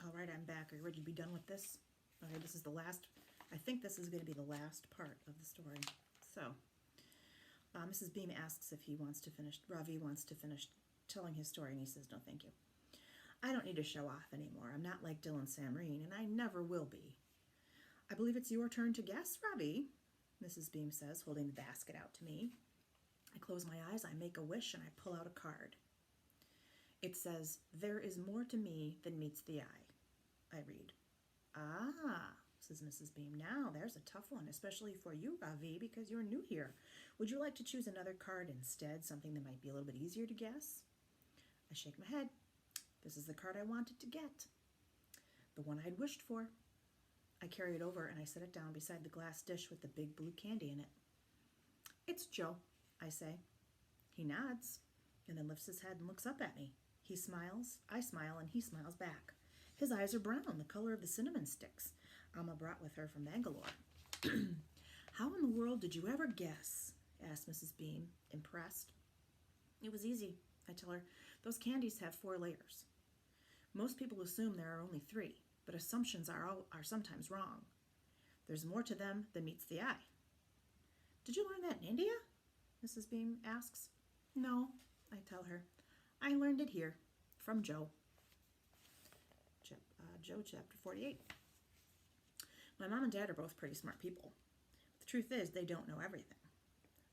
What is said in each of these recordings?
All right, I'm back. Are you ready to be done with this? Okay, this is the last, I think this is going to be the last part of the story. So, Mrs. Beam asks if Ravi wants to finish telling his story, and he says, no, thank you. I don't need to show off anymore. I'm not like Dylan Samreen, and I never will be. I believe it's your turn to guess, Ravi, Mrs. Beam says, holding the basket out to me. I close my eyes, I make a wish, and I pull out a card. It says, there is more to me than meets the eye. I read. Ah, says Mrs. Beam. Now, there's a tough one, especially for you, Ravi, because you're new here. Would you like to choose another card instead, something that might be a little bit easier to guess? I shake my head. This is the card I wanted to get. The one I'd wished for. I carry it over and I set it down beside the glass dish with the big blue candy in it. It's Joe, I say. He nods and then lifts his head and looks up at me. He smiles, I smile, and he smiles back. His eyes are brown, the color of the cinnamon sticks Amma brought with her from Bangalore. How in the world did you ever guess? Asked Mrs. Beam, impressed. It was easy, I tell her. Those candies have 4 layers. Most people assume there are only 3, but assumptions are sometimes wrong. There's more to them than meets the eye. Did you learn that in India? Mrs. Beam asks. No, I tell her. I learned it here, from Joe. Joe, chapter 48. My mom and dad are both pretty smart people. The truth is, they don't know everything.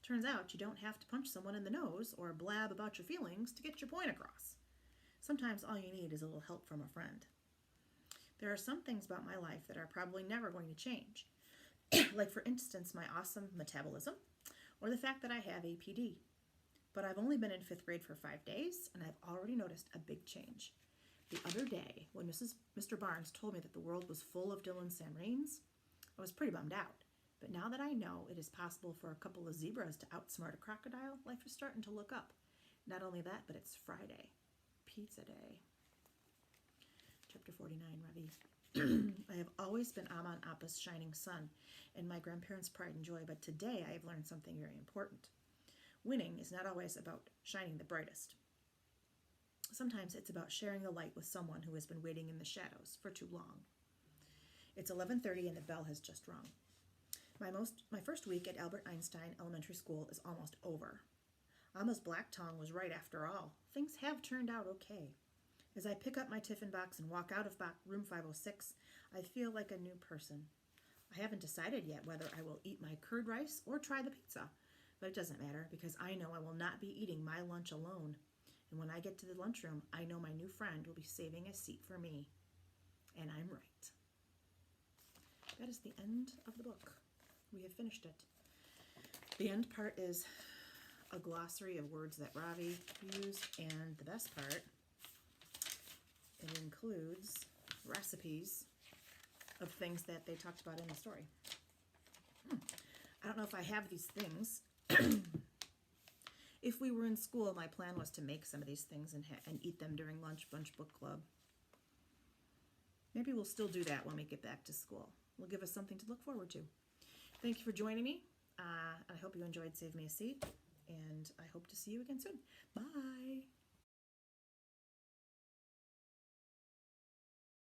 Turns out you don't have to punch someone in the nose or blab about your feelings to get your point across. Sometimes all you need is a little help from a friend. There are some things about my life that are probably never going to change. Like, for instance, my awesome metabolism or the fact that I have APD. But I've only been in 5th grade for 5 days, and I've already noticed a big change. The other day, when Mr. Barnes told me that the world was full of Dylan Samreens, I was pretty bummed out. But now that I know it is possible for a couple of zebras to outsmart a crocodile, life is starting to look up. Not only that, but it's Friday. Pizza day. Chapter 49, Ravi. I have always been Amma and Appa's shining sun and my grandparents' pride and joy, but today I have learned something very important. Winning is not always about shining the brightest. Sometimes it's about sharing the light with someone who has been waiting in the shadows for too long. It's 11:30 and the bell has just rung. My first week at Albert Einstein Elementary School is almost over. Amma's black tongue was right after all. Things have turned out okay. As I pick up my tiffin box and walk out of room 506, I feel like a new person. I haven't decided yet whether I will eat my curd rice or try the pizza. But it doesn't matter because I know I will not be eating my lunch alone. And when I get to the lunchroom, I know my new friend will be saving a seat for me. And I'm right. That is the end of the book. We have finished it. The end part is a glossary of words that Ravi used, and the best part, it includes recipes of things that they talked about in the story. I don't know if I have these things. If we were in school, my plan was to make some of these things and eat them during lunch bunch book club. Maybe we'll still do that when we get back to school. It'll give us something to look forward to. Thank you for joining me. I hope you enjoyed Save Me a Seat, and I hope to see you again soon. Bye.